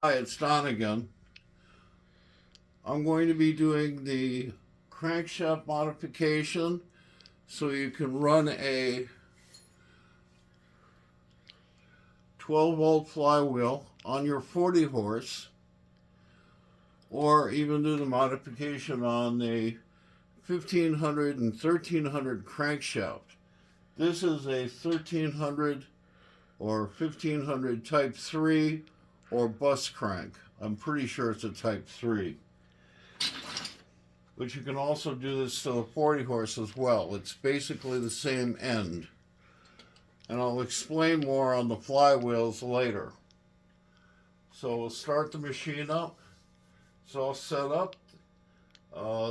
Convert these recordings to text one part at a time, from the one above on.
Hi, it's Don again. I'm going to be doing the crankshaft modification so you can run a 12-volt flywheel on your 40 horse, or even do the modification on the 1500 and 1300 crankshaft. This is a 1300 or 1500 type 3 or bus crank. I'm pretty sure it's a type 3. But you can also do this to the 40 horse as well. It's basically the same end. And I'll explain more on the flywheels later. So we'll start the machine up. It's all set up.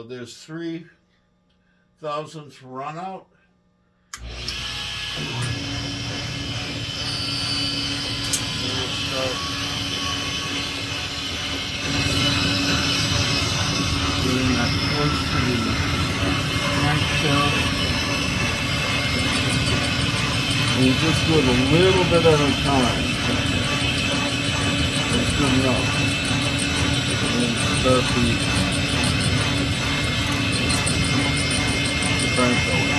There's 3 thousandths run out. We'll start doing that close to the crankshaft. And you just do it a little bit at a time. That's good enough. And then start the crank going.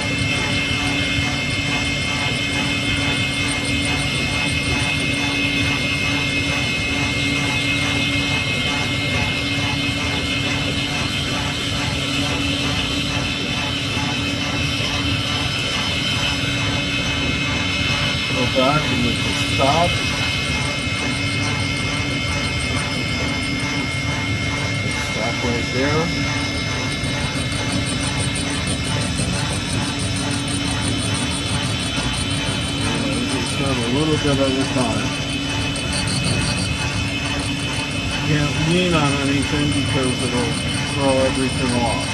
Back and with the stop. Stop right there. And just start a little bit at a time. Can't lean on anything because it'll throw everything off.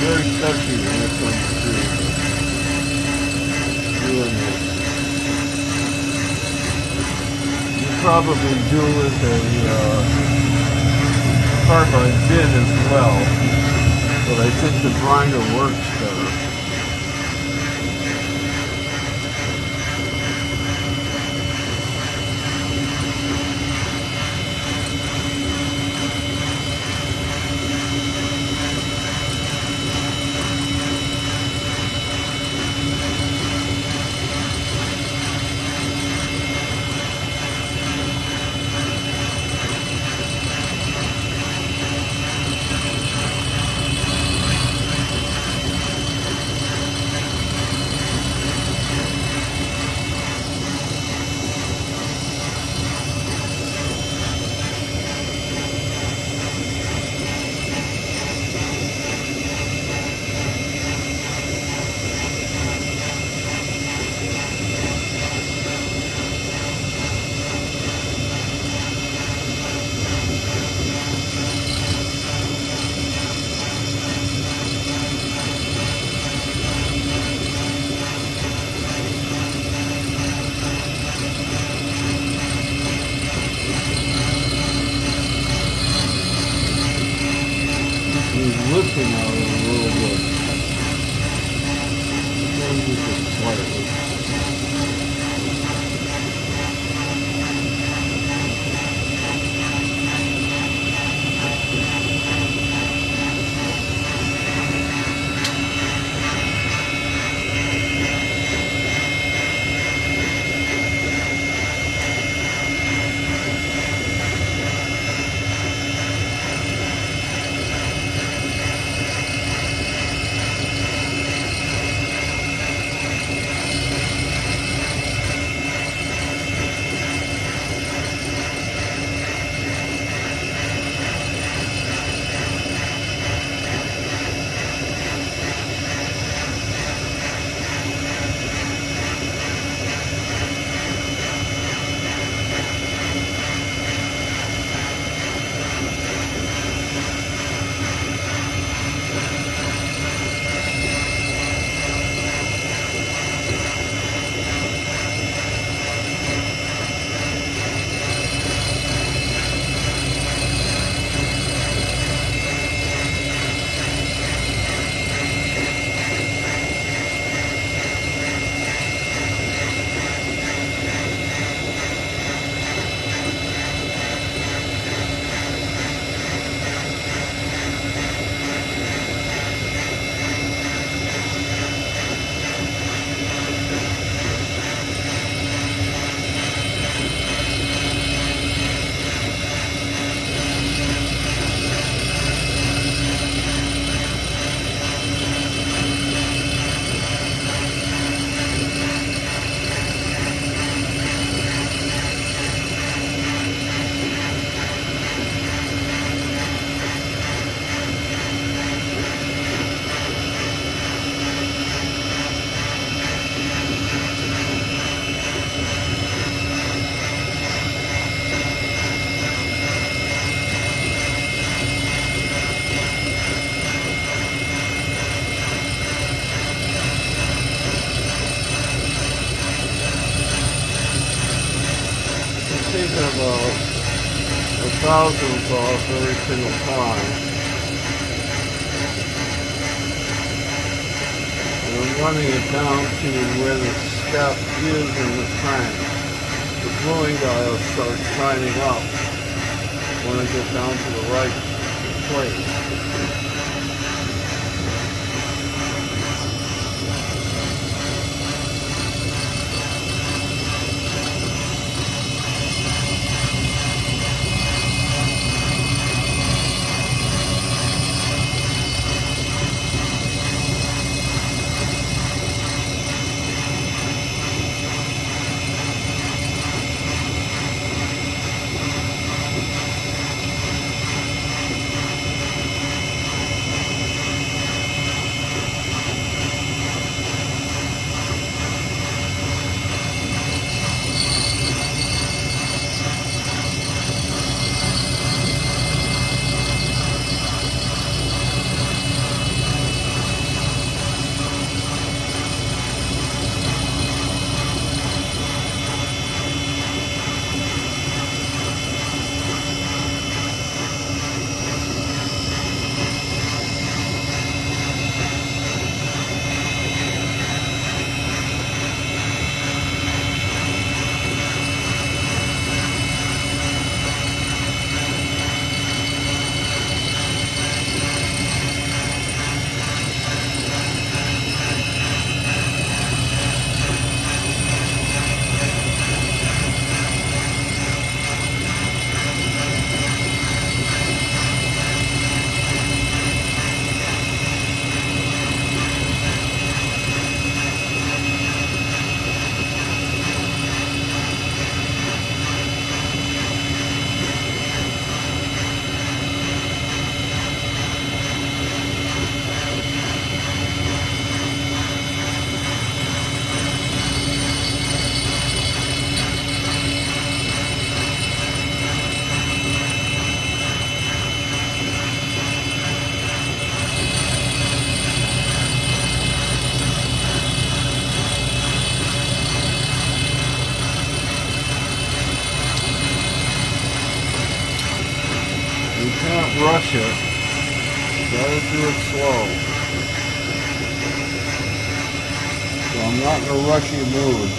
Very touchy when it comes to doing this. You probably do with a carbide bit as well, but I think the grinder works better. thousands off every single time. And I'm running it down to where the step is in the crank. The fluid dial starts shining up when I get down to the right place. You can't rush it. You gotta do it slow. So I'm not in a rushy mood.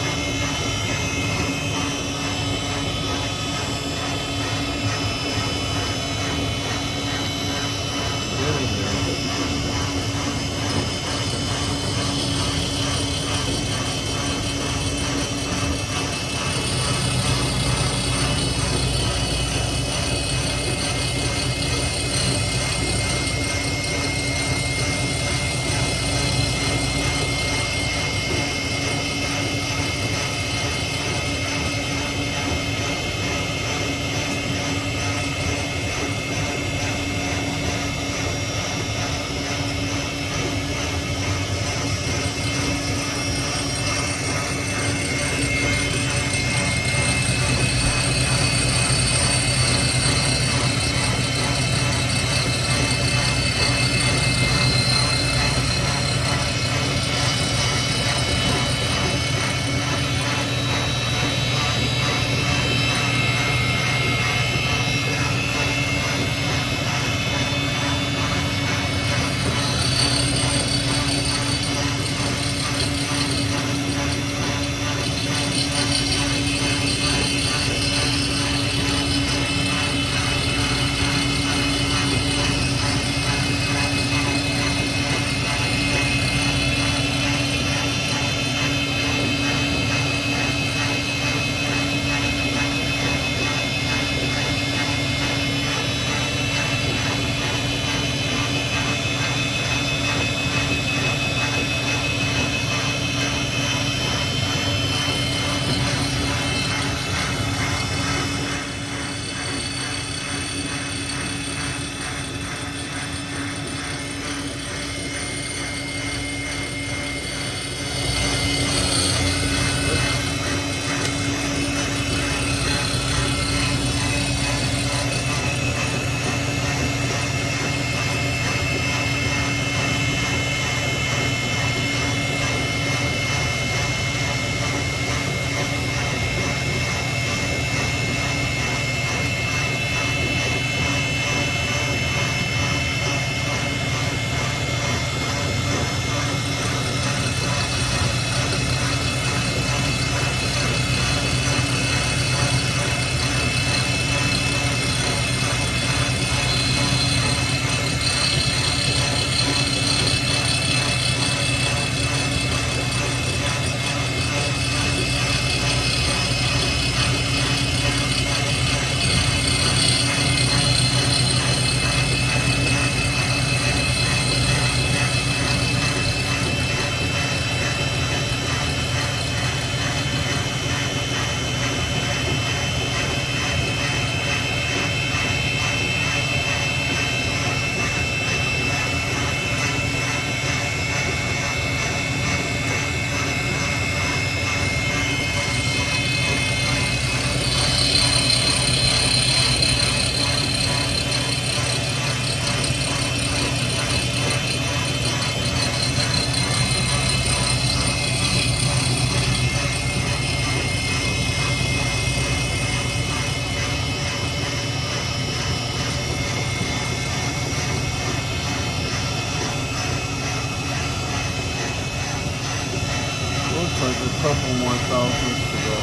like a couple more thousands to go.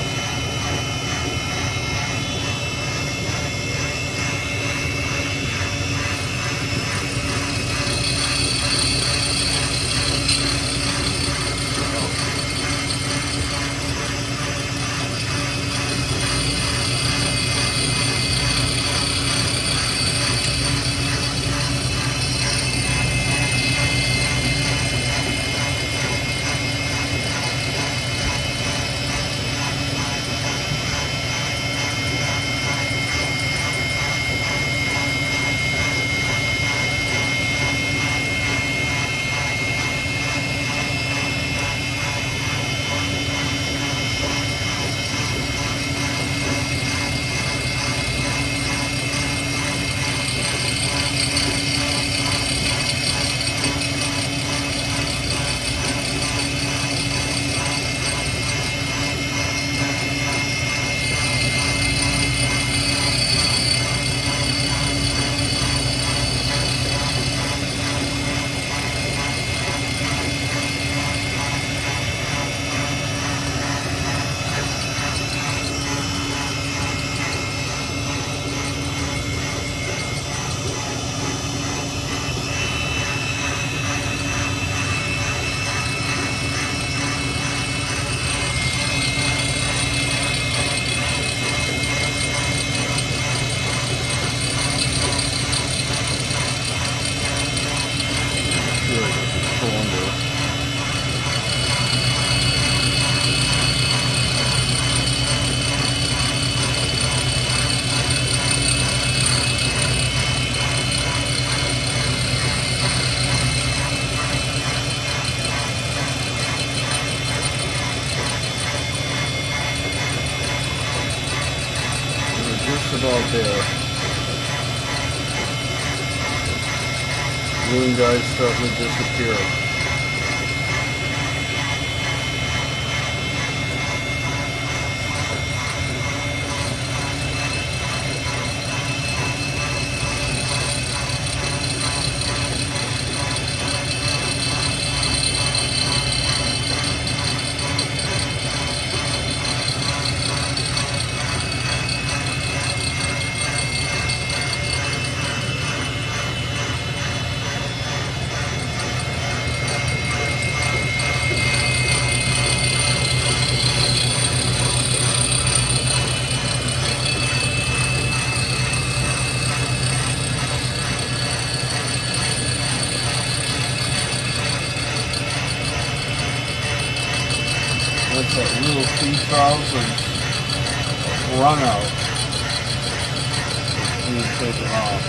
Just about there. Balloon guys starting to disappear. That's that little 2000 run out. I'm going to take it off.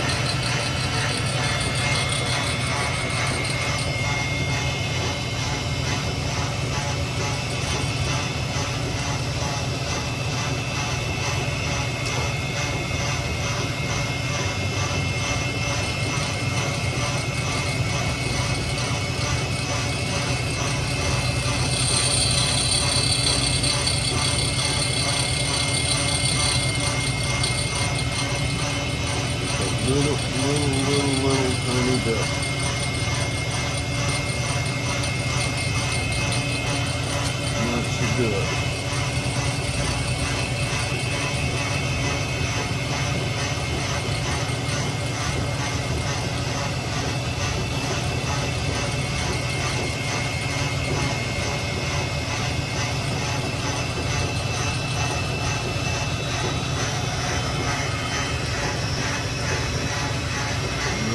Little tiny bit. And that should do it.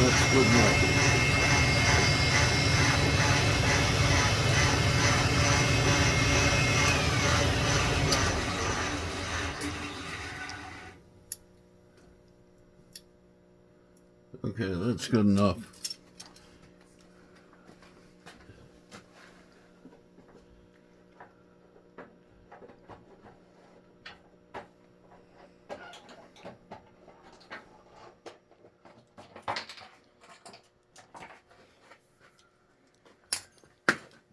That's good enough. Okay, that's good enough.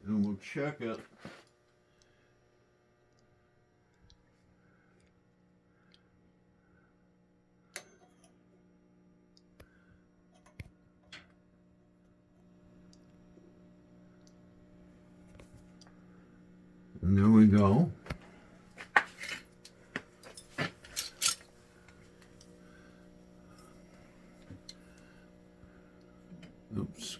And we'll check it. And then we we go. Oops.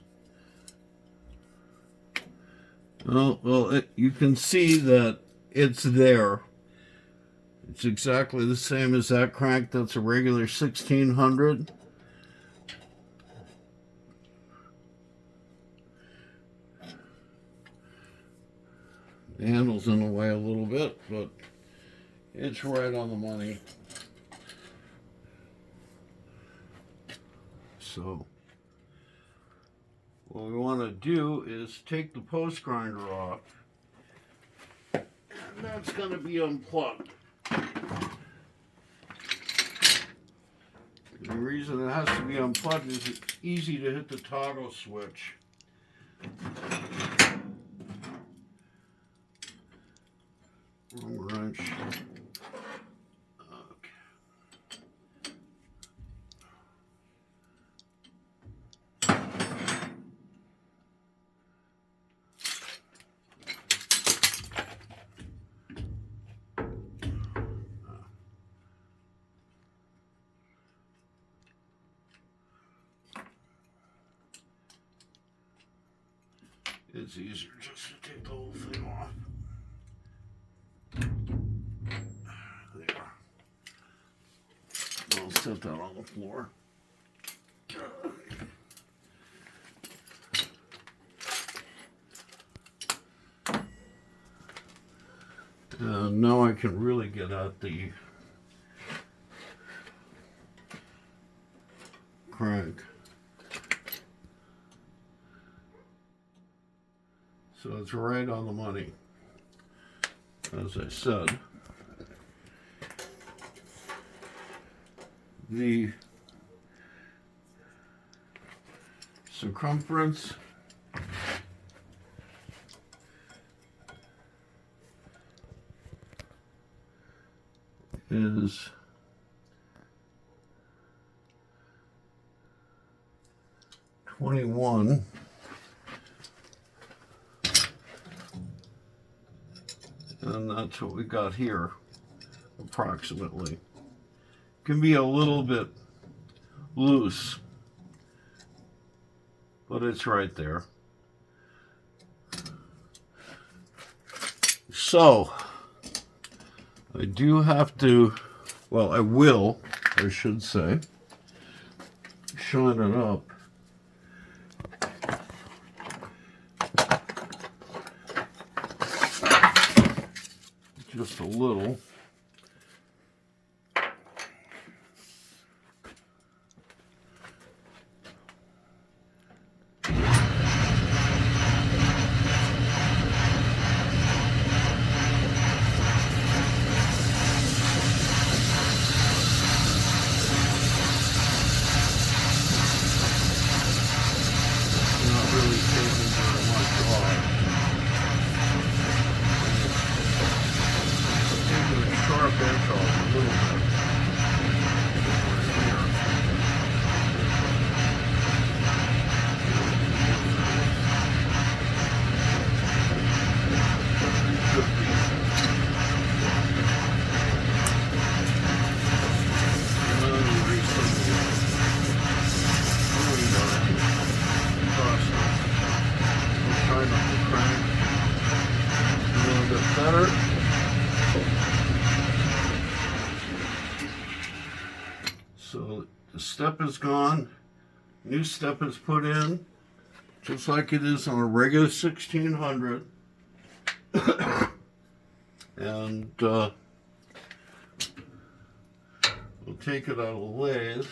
Well, you can see that it's there. It's exactly the same as that crank. That's a regular 1600. The handle's in the way a little bit, but it's right on the money. So what we want to do is take the post grinder off, and that's going to be unplugged. The reason it has to be unplugged is it's easy to hit the toggle switch. Wrong wrench. It's easier just to take the whole thing off. There. I'll set that on the floor. Now I can really get at the crank. So it's right on the money. As I said, the circumference is 21. And that's what we got here, approximately. Can be a little bit loose, but it's right there. So, I do have to, well, I should say, shine it up. Just a little. Not really taking very much off. Sharp edge off a little bit. Shine up the crank a little bit better. So the step is gone, new step is put in, just like it is on a regular 1600. And we'll take it out of the lathe.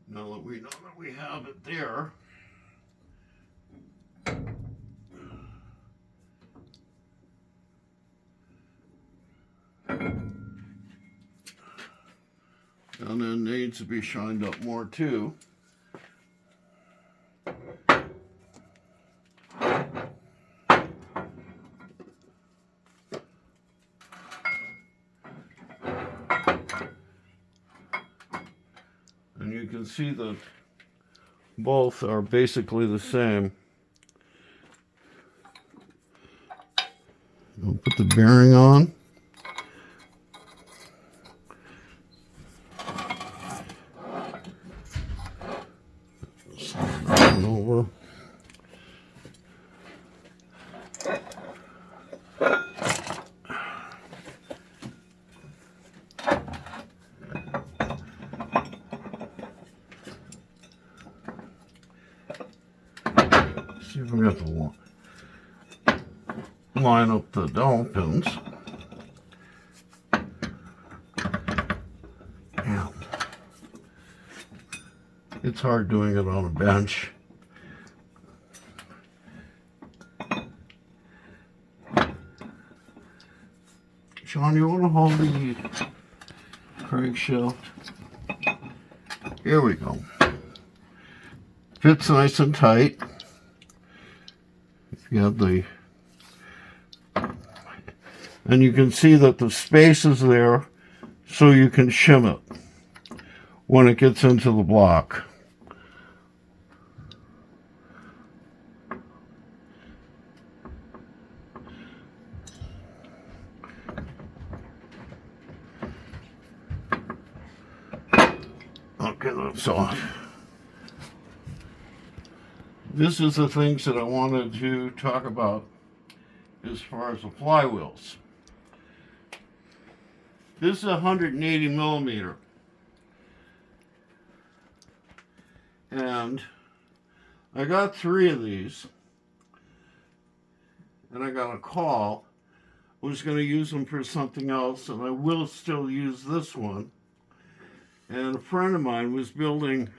Now that we know that we have it there, and then needs to be shined up more too. you can see that both are basically the same. I'll put the bearing on. Slide that one over. See if we got the line up the dowel pins. Yeah. It's hard doing it on a bench. Sean, you want to hold the crankshaft? Here we go. Fits nice and tight. If you have the, and you can see that the space is there so you can shim it when it gets into the block. Okay, that's off. This is the things that I wanted to talk about as far as the flywheels. This is 180 millimeter. And I got 3 of these. And I got a call. I was going to use them for something else, and I will still use this one. And a friend of mine was building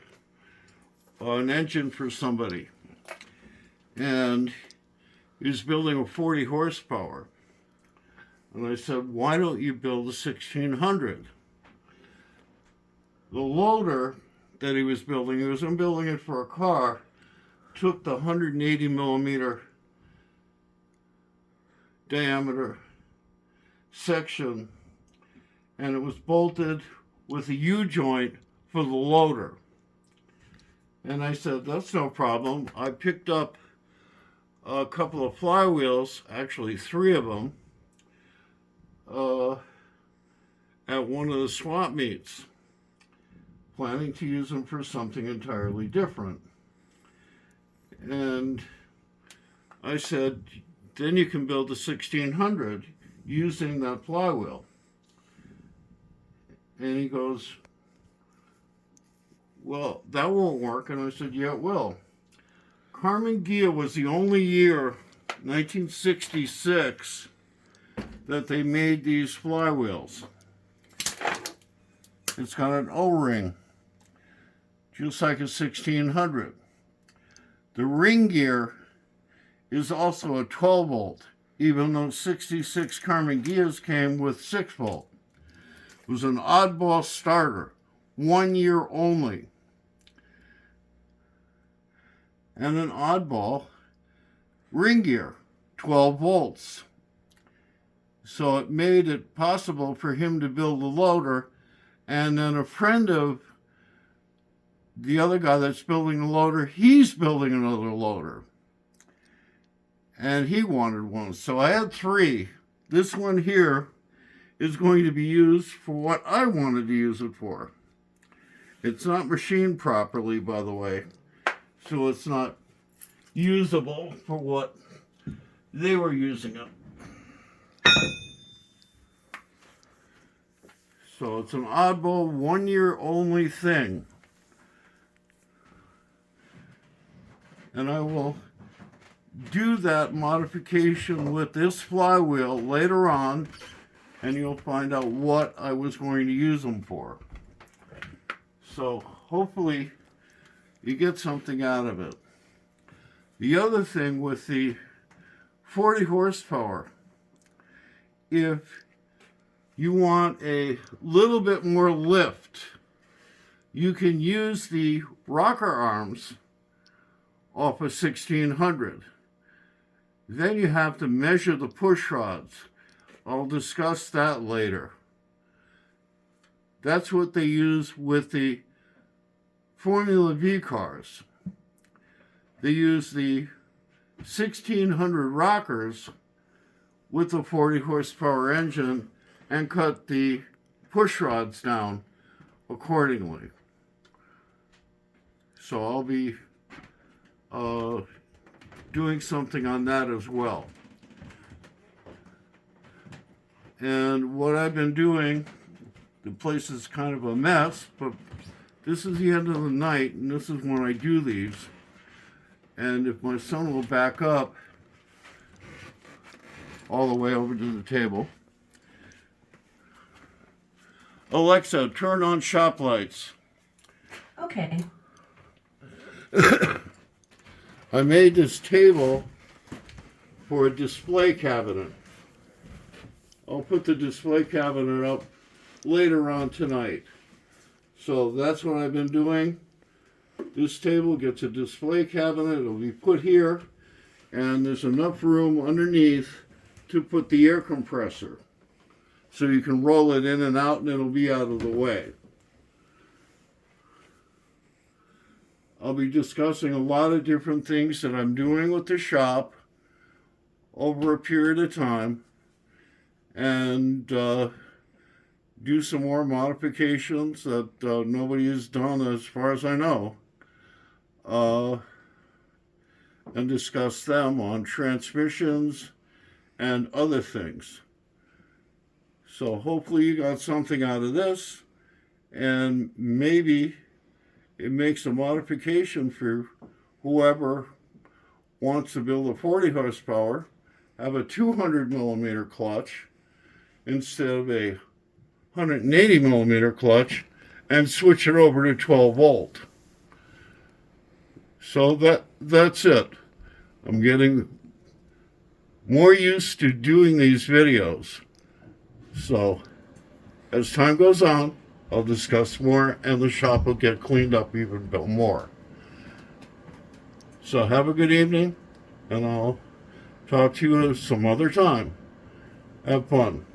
an engine for somebody. And he was building a 40 horsepower. And I said, why don't you build a 1600? The loader that he was building it for a car, took the 180 millimeter diameter section, and it was bolted with a U-joint for the loader. And I said, that's no problem. I picked up a couple of flywheels, actually 3 of them, at one of the swap meets, planning to use them for something entirely different. And I said, then you can build a 1600 using that flywheel. And he goes, well, that won't work. And I said, yeah, it will. Carmen Ghia was the only year, 1966, that they made these flywheels. It's got an O-ring, just like a 1600. The ring gear is also a 12 volt, even though 66 Carmen Ghias came with 6 volt. It was an oddball starter, 1 year only. And an oddball ring gear, 12 volts. So it made it possible for him to build a loader, and then a friend of the other guy that's building the loader, he's building another loader. And he wanted one. So I had 3. This one here is going to be used for what I wanted to use it for. It's not machined properly, by the way, so it's not usable for what they were using it. So it's an oddball 1 year only thing. And I will do that modification with this flywheel later on, and you'll find out what I was going to use them for. So hopefully you get something out of it. The other thing with the 40 horsepower, if you want a little bit more lift, you can use the rocker arms off a 1600. Then you have to measure the push rods. I'll discuss that later. That's what they use with the Formula V cars. They use the 1600 rockers with a 40 horsepower engine and cut the push rods down accordingly. So I'll be doing something on that as well. And what I've been doing, the place is kind of a mess, but this is the end of the night, and this is when I do these. And if my son will back up all the way over to the table. Alexa, turn on shop lights. Okay. I made this table for a display cabinet. I'll put the display cabinet up later on tonight. So that's what I've been doing. This table gets a display cabinet. It'll be put here, and there's enough room underneath to put the air compressor. So you can roll it in and out, and it'll be out of the way. I'll be discussing a lot of different things that I'm doing with the shop over a period of time, and do some more modifications that nobody has done as far as I know, and discuss them on transmissions and other things. So hopefully you got something out of this, and maybe it makes a modification for whoever wants to build a 40 horsepower, have a 200 millimeter clutch instead of a 180 millimeter clutch, and switch it over to 12 volt. So that's it. I'm getting more used to doing these videos. So as time goes on, I'll discuss more, and the shop will get cleaned up even more. So have a good evening, and I'll talk to you some other time. Have fun.